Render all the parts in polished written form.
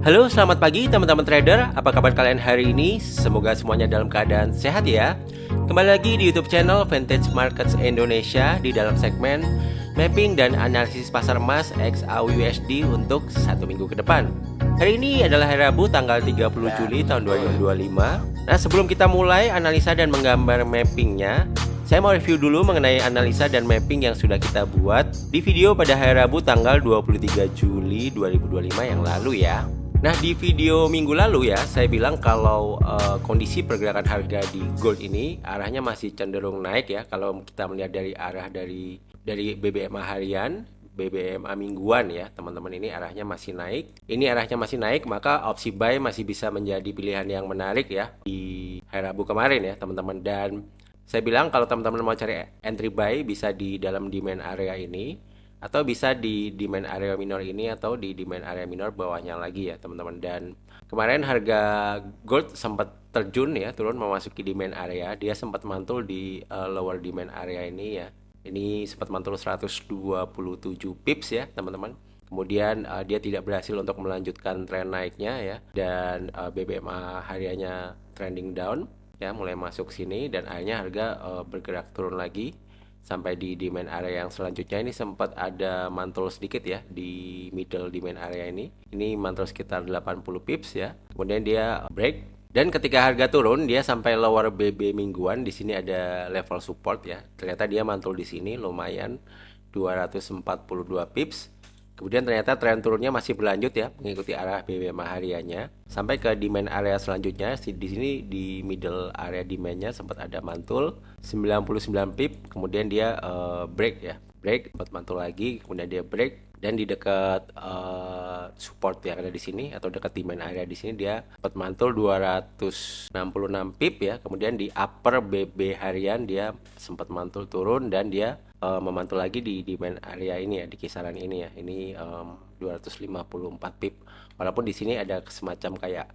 Halo, selamat pagi teman-teman trader. Apa kabar kalian hari ini? Semoga semuanya dalam keadaan sehat ya. Kembali lagi di YouTube channel Vintage Markets Indonesia di dalam segmen mapping dan analisis pasar emas XAUUSD untuk satu minggu ke depan. Hari ini adalah hari Rabu tanggal 30 Juli tahun 2025. Nah, sebelum kita mulai analisa dan menggambar mappingnya, saya mau review dulu mengenai analisa dan mapping yang sudah kita buat di video pada hari Rabu tanggal 23 Juli 2025 yang lalu ya. Nah, di video minggu lalu ya, saya bilang kalau kondisi pergerakan harga di gold ini arahnya masih cenderung naik ya. Kalau kita melihat dari arah dari BBMA harian, BBMA mingguan ya, teman-teman, ini arahnya masih naik. Ini arahnya masih naik, maka opsi buy masih bisa menjadi pilihan yang menarik ya di hari Rabu kemarin ya, teman-teman. Dan saya bilang kalau teman-teman mau cari entry buy bisa di dalam demand area ini, atau bisa di demand area minor ini, atau di demand area minor bawahnya lagi ya teman-teman. Dan kemarin harga gold sempat terjun ya, turun memasuki demand area. Dia sempat mantul di lower demand area ini ya. Ini sempat mantul 127 pips ya teman-teman. Kemudian dia tidak berhasil untuk melanjutkan tren naiknya ya. Dan BBMA hariannya trending down ya, mulai masuk sini, dan akhirnya harga bergerak turun lagi sampai di demand area yang selanjutnya. Ini sempat ada mantul sedikit ya di middle demand area ini. Ini mantul sekitar 80 pips ya. Kemudian dia break, dan ketika harga turun dia sampai lower BB mingguan. Di sini ada level support ya. Ternyata dia mantul di sini lumayan 242 pips. Kemudian ternyata tren turunnya masih berlanjut ya, mengikuti arah BBMA hariannya sampai ke demand area selanjutnya. Di sini di middle area demandnya sempat ada mantul 99 pip, kemudian dia break ya, break, sempat mantul lagi, kemudian dia break, dan di dekat support yang ada di sini atau dekat demand area di sini dia sempat mantul 266 pip ya. Kemudian di upper BB harian dia sempat mantul turun, dan dia memantul lagi di demand area ini ya, di kisaran ini ya. Ini 254 pip. Walaupun di sini ada semacam kayak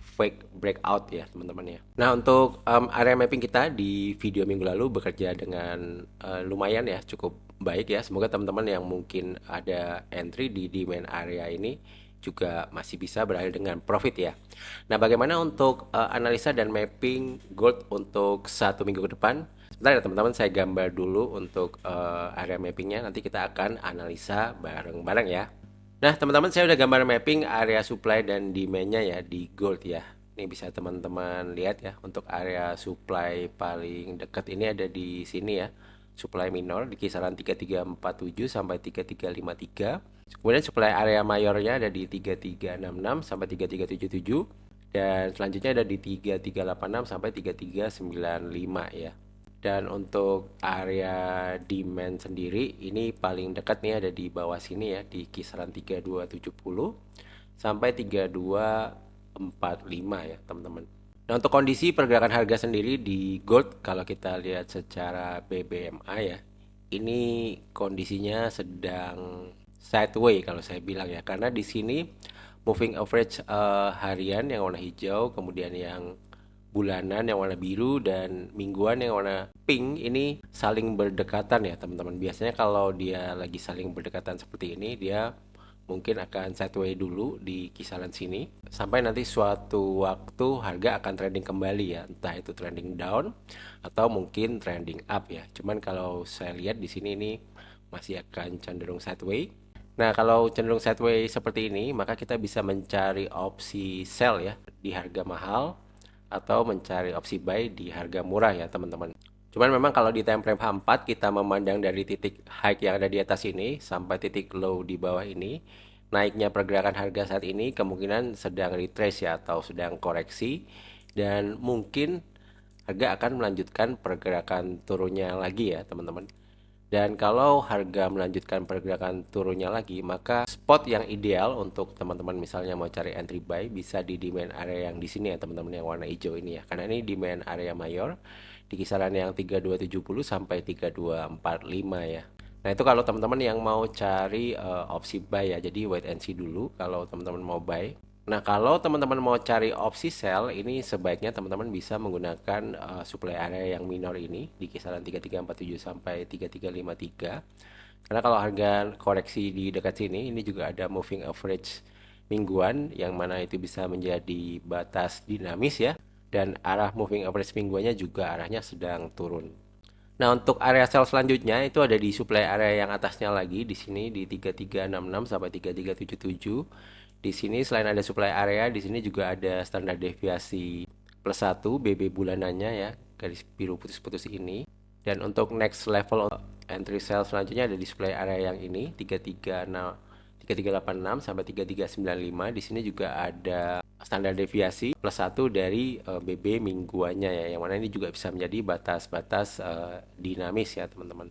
fake breakout ya teman-teman ya. Nah, untuk area mapping kita di video minggu lalu bekerja dengan lumayan ya, cukup baik ya. Semoga teman-teman yang mungkin ada entry di demand area ini juga masih bisa berakhir dengan profit ya. Nah, bagaimana untuk analisa dan mapping gold untuk satu minggu ke depan? Sebentar ya teman-teman, saya gambar dulu untuk area mappingnya. Nanti kita akan analisa bareng-bareng ya. Nah teman-teman, saya udah gambar mapping area supply dan demandnya ya di gold ya. Ini bisa teman-teman lihat ya. Untuk area supply paling dekat ini ada di sini ya, supply minor di kisaran 3347 sampai 3353. Kemudian supply area mayornya ada di 3366 sampai 3377, dan selanjutnya ada di 3386 sampai 3395 ya. Dan untuk area demand sendiri ini paling dekat nih ada di bawah sini ya, di kisaran 3270 sampai 3245 ya teman-teman. Nah, untuk kondisi pergerakan harga sendiri di gold, kalau kita lihat secara BBMA ya, ini kondisinya sedang sideways kalau saya bilang ya, karena di sini moving average harian yang warna hijau, kemudian yang bulanan yang warna biru, dan mingguan yang warna pink ini saling berdekatan ya teman-teman. Biasanya kalau dia lagi saling berdekatan seperti ini, dia mungkin akan sideways dulu di kisaran sini sampai nanti suatu waktu harga akan trending kembali ya, entah itu trending down atau mungkin trending up ya. Cuman kalau saya lihat di sini ini masih akan cenderung sideways. Nah, kalau cenderung sideways seperti ini, maka kita bisa mencari opsi sell ya di harga mahal, atau mencari opsi buy di harga murah ya teman-teman. Cuman memang kalau di time frame H4 kita memandang dari titik high yang ada di atas ini sampai titik low di bawah ini, naiknya pergerakan harga saat ini kemungkinan sedang retrace ya, atau sedang koreksi, dan mungkin harga akan melanjutkan pergerakan turunnya lagi ya teman-teman. Dan kalau harga melanjutkan pergerakan turunnya lagi, maka spot yang ideal untuk teman-teman misalnya mau cari entry buy bisa di demand area yang di sini ya teman-teman, yang warna hijau ini ya. Karena ini demand area mayor di kisaran yang 3270 sampai 3245 ya. Nah, itu kalau teman-teman yang mau cari opsi buy ya. Jadi wait and see dulu kalau teman-teman mau buy. Nah, kalau teman-teman mau cari opsi sell, ini sebaiknya teman-teman bisa menggunakan supply area yang minor ini di kisaran 3347 sampai 3353. Karena kalau harga koreksi di dekat sini, ini juga ada moving average mingguan, yang mana itu bisa menjadi batas dinamis ya, dan arah moving average mingguannya juga arahnya sedang turun. Nah, untuk area sell selanjutnya itu ada di supply area yang atasnya lagi, di sini di 3366 sampai 3377. Di sini selain ada supply area, di sini juga ada standar deviasi plus 1 BB bulanannya ya, garis biru putus-putus ini. Dan untuk next level entry sell selanjutnya ada di supply area yang ini 3386 sampai 3395. Di sini juga ada standar deviasi plus 1 dari BB mingguannya ya, yang mana ini juga bisa menjadi batas-batas dinamis ya teman-teman.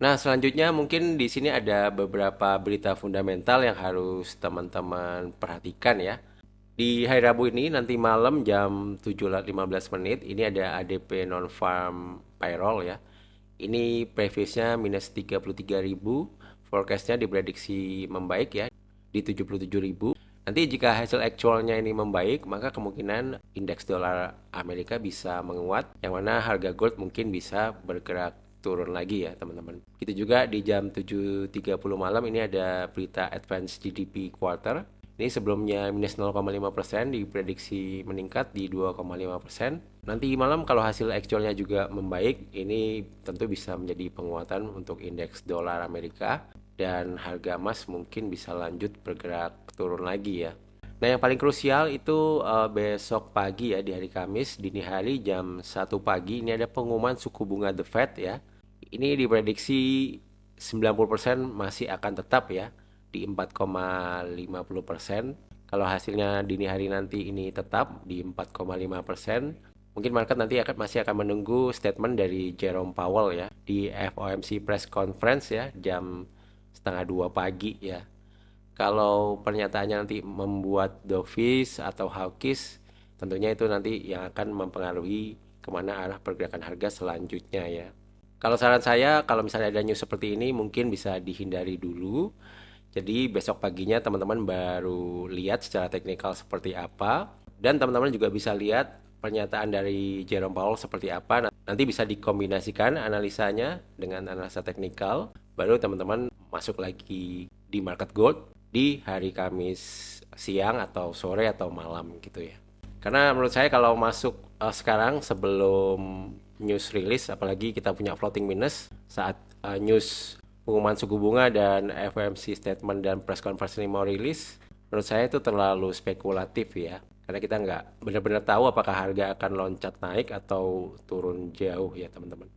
Nah, selanjutnya mungkin di sini ada beberapa berita fundamental yang harus teman-teman perhatikan ya. Di hari Rabu ini nanti malam jam 7.15 ini ada ADP non-farm payroll ya. Ini previousnya minus 33.000, forecastnya diprediksi membaik ya di 77.000. Nanti jika hasil actualnya ini membaik, maka kemungkinan indeks dolar Amerika bisa menguat, yang mana harga gold mungkin bisa bergerak turun lagi ya teman-teman. Gitu juga di jam 7.30 malam ini ada berita advance GDP quarter. Ini sebelumnya minus 0,5%, diprediksi meningkat di 2,5%. Nanti malam kalau hasil actualnya juga membaik, ini tentu bisa menjadi penguatan untuk indeks dolar Amerika, dan harga emas mungkin bisa lanjut bergerak turun lagi ya. Nah, yang paling krusial itu besok pagi ya, di hari Kamis dini hari jam 1 pagi ini ada pengumuman suku bunga The Fed ya. Ini diprediksi 90% masih akan tetap ya di 4,50%. Kalau hasilnya dini hari nanti ini tetap di 4,5%, mungkin market nanti masih akan menunggu statement dari Jerome Powell ya di FOMC press conference ya jam 1:30 pagi ya. Kalau pernyataannya nanti membuat dovish atau hawkish, tentunya itu nanti yang akan mempengaruhi kemana arah pergerakan harga selanjutnya ya. Kalau saran saya, kalau misalnya ada news seperti ini mungkin bisa dihindari dulu. Jadi besok paginya teman-teman baru lihat secara teknikal seperti apa, dan teman-teman juga bisa lihat pernyataan dari Jerome Powell seperti apa. Nanti bisa dikombinasikan analisanya dengan analisa teknikal, baru teman-teman masuk lagi di market gold di hari Kamis siang atau sore atau malam gitu ya. Karena menurut saya kalau masuk sekarang sebelum news release, apalagi kita punya floating minus saat news pengumuman suku bunga dan FOMC statement dan press conference ini mau rilis, menurut saya itu terlalu spekulatif ya. Karena kita nggak benar-benar tahu apakah harga akan loncat naik atau turun jauh ya teman-teman.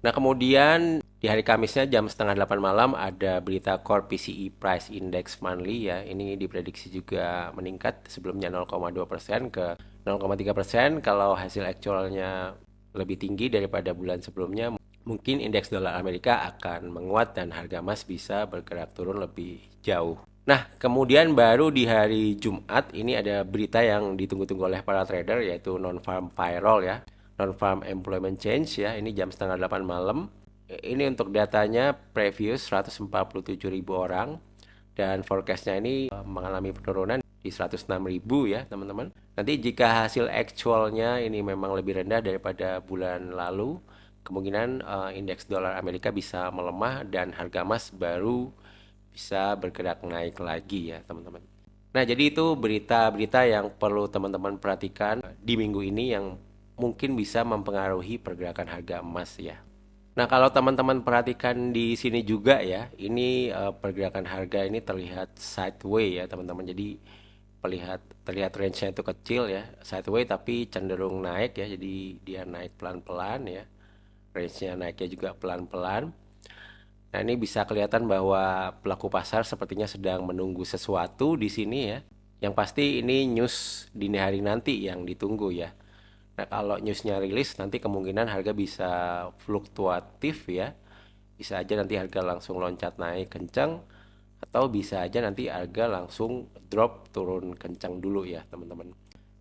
Nah, kemudian di hari Kamisnya jam 7:30 malam ada berita Core PCE Price Index Monthly ya. Ini diprediksi juga meningkat, sebelumnya 0,2% ke 0,3%. Kalau hasil actualnya lebih tinggi daripada bulan sebelumnya, mungkin indeks dolar Amerika akan menguat dan harga emas bisa bergerak turun lebih jauh. Nah, kemudian baru di hari Jumat ini ada berita yang ditunggu-tunggu oleh para trader, yaitu non-farm payroll ya, non-farm employment change ya. Ini jam 7:30 malam. Ini untuk datanya previous 147.000 orang, dan forecastnya ini mengalami penurunan di 106.000 ya teman-teman. Nanti jika hasil actualnya ini memang lebih rendah daripada bulan lalu, kemungkinan indeks dolar Amerika bisa melemah dan harga emas baru bisa bergerak naik lagi ya teman-teman. Nah, jadi itu berita-berita yang perlu teman-teman perhatikan di minggu ini yang mungkin bisa mempengaruhi pergerakan harga emas ya. Nah, kalau teman-teman perhatikan di sini juga ya, ini pergerakan harga ini terlihat sideways ya teman-teman. Jadi terlihat range-nya itu kecil ya, sideways tapi cenderung naik ya. Jadi dia naik pelan-pelan ya. Range-nya naiknya juga pelan-pelan. Nah, ini bisa kelihatan bahwa pelaku pasar sepertinya sedang menunggu sesuatu di sini ya. Yang pasti ini news dini hari nanti yang ditunggu ya. Nah, kalau newsnya rilis nanti kemungkinan harga bisa fluktuatif ya. Bisa aja nanti harga langsung loncat naik kencang, atau bisa aja nanti harga langsung drop turun kencang dulu ya teman-teman.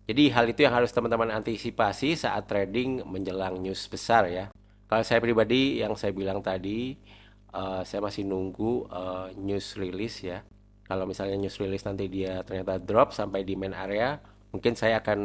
Jadi hal itu yang harus teman-teman antisipasi saat trading menjelang news besar ya. Kalau saya pribadi yang saya bilang tadi, saya masih nunggu news release ya. Kalau misalnya news release nanti dia ternyata drop sampai di main area, mungkin saya akan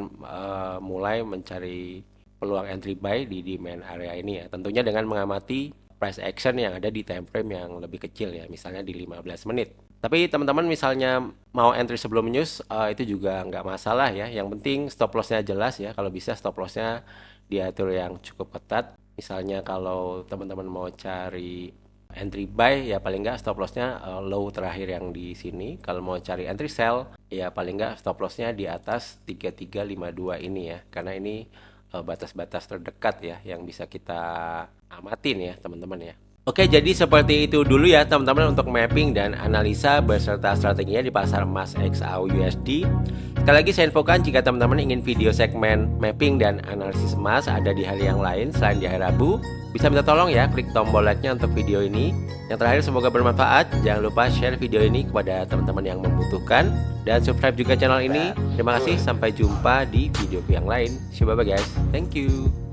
mulai mencari peluang entry buy di main area ini ya. Tentunya dengan mengamati price action yang ada di time frame yang lebih kecil ya, misalnya di 15 menit. Tapi teman-teman misalnya mau entry sebelum news, itu juga nggak masalah ya. Yang penting stop lossnya jelas ya. Kalau bisa stop lossnya diatur yang cukup ketat. Misalnya kalau teman-teman mau cari entry buy ya paling nggak stop lossnya low terakhir yang di sini. Kalau mau cari entry sell ya paling nggak stop lossnya di atas 3352 ini ya. Karena ini batas-batas terdekat ya yang bisa kita amatin ya teman-teman ya. Oke, jadi seperti itu dulu ya teman-teman untuk mapping dan analisa beserta strateginya di pasar emas XAU USD. Sekali lagi saya infokan jika teman-teman ingin video segmen mapping dan analisis emas ada di hari yang lain selain di hari Rabu, bisa minta tolong ya klik tombol like-nya untuk video ini. Yang terakhir semoga bermanfaat. Jangan lupa share video ini kepada teman-teman yang membutuhkan dan subscribe juga channel ini. Terima kasih, sampai jumpa di video yang lain. See you, bye bye guys. Thank you.